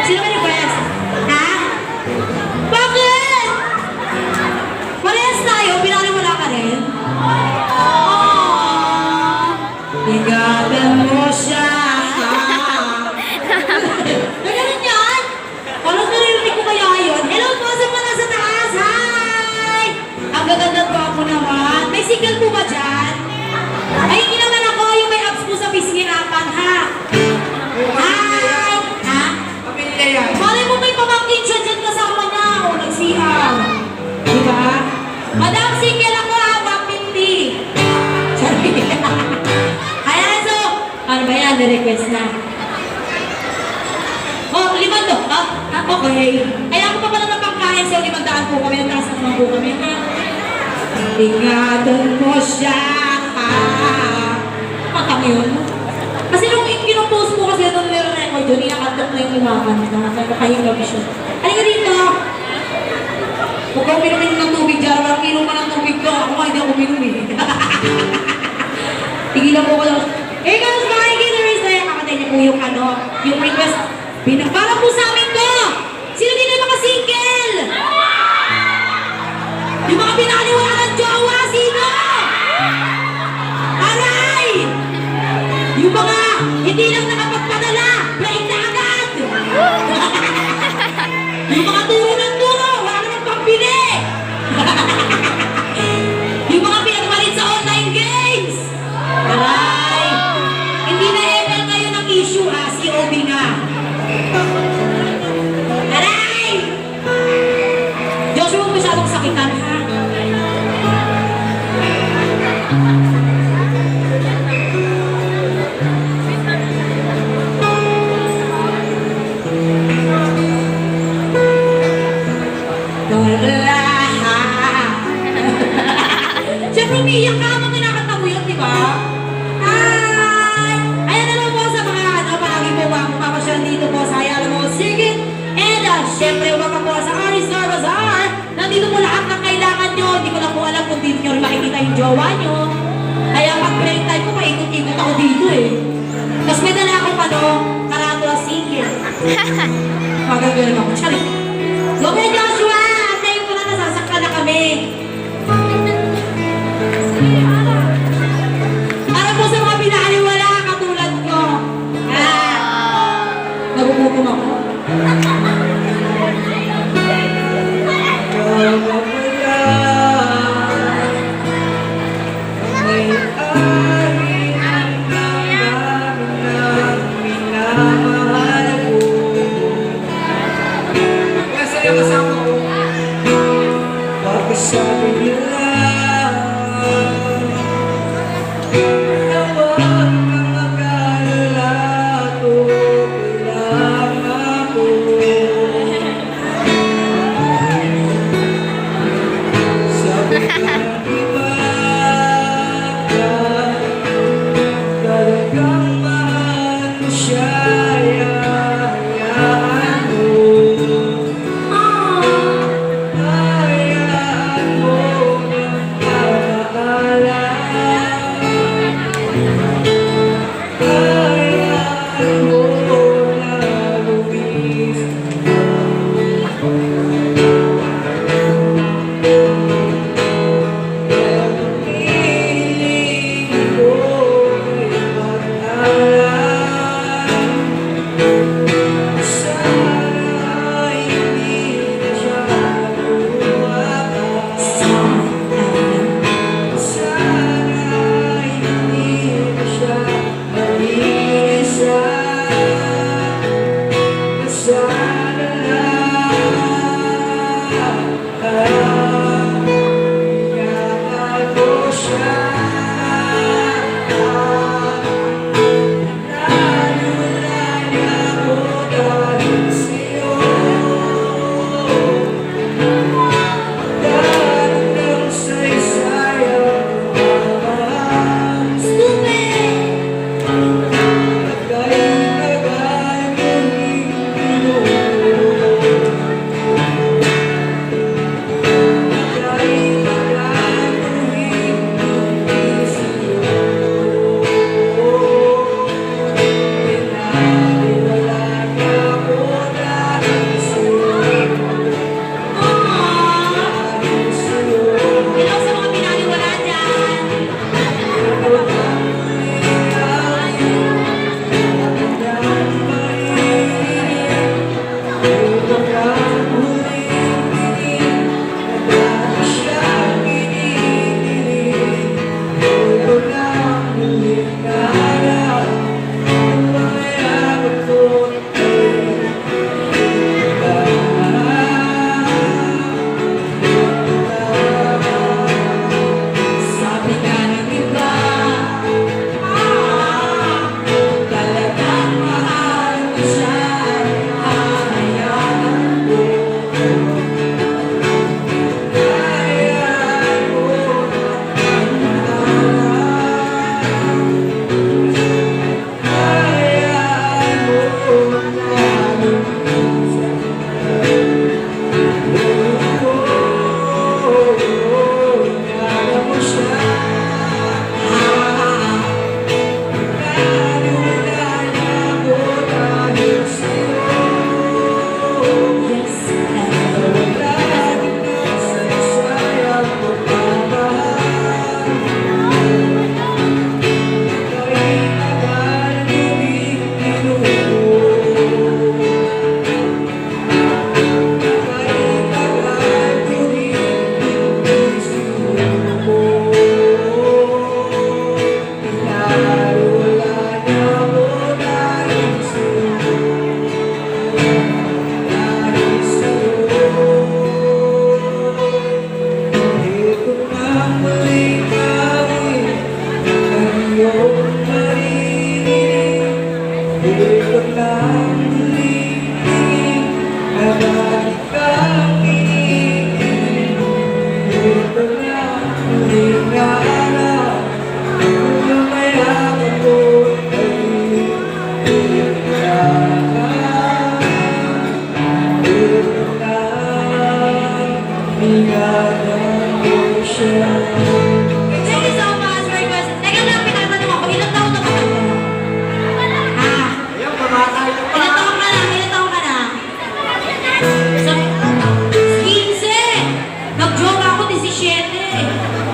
Sino may request? Ha? Bakit? Parehas tayo, pinaniwala ka rin? Aww. Ingatan mo siya. Ganun yan? Parang naririnig ko kaya yun. Hello po sa mga nasa taas. Hi! Ang gaganda po ako naman. May single po ba dyan? Ay, hindi naman ako yung may abs po sa pisngirapan, ha? Hi! Ha? Pamilya yan. Malay mo may pamangkin siya dyan kasama niya. O, nagsihaw. Diba? Madam, single ako ha, 150. Sorry. Ayan, so, ano ba yan? Na-request na. Oh, 5 to. Okay. Kaya ako pa pala ng pangkain sa 500 po kami. Nagtaas naman po kami, ha? Ingatan mo siya, ha? Matang yun. Kasi nung kinopost mo kasi nung nire-record yun, inakantap na yung imakan na. Kaya kayong gabi siya. Halika dito. Huwag kang minumin ng tubig dyan. Walang inuman ng tubig ko. Ako nga hindi ako minumin. Tigilan mo ko lang. Hey guys, makikita the rest na kakatay niya po yung ano, yung request. Para po sa amin to. Sino din yung mga single? Yung mga pinaniwala ng jowa, sino? Aray! Yung mga hindi lang nakapagpadala, break na agad! Yung mga turo ng turo, wala naman pambili! Yung mga pinagpalit sa online games! Aray! Hindi na ML ngayon ang issue ha, si Obi na. Aray! Diyos mo masyadong sakitan ha. Siyempre, umiiyak ka habang kinakanta mo yun, di ba? Hi! Ayan na lang po sa mga palagi po ba mapapasyal dito po sa Ayala Mall Circuit. And siyempre, welcome po sa Aristar Bazaar. Nandito po lahat ng kailangan nyo. Hindi ko lang po alam kung dito nyo rin makikita yung jowa nyo. Kaya pag break time ko, paikot-ikot ako dito eh. Tapos may dala akong ano, karatula single. Magagawin ako. Chalit. Lobe Joshua! Antayin ko na, nasasaktan na kami. Para po sa mga pinaniwala katulad ko. Nagugutom ako. Sabi nila na huwag kang mag-alala, okay lang ako. Sabi ka iba ka, talagang mahal mo siya, hayaan mo. Stupid! 17.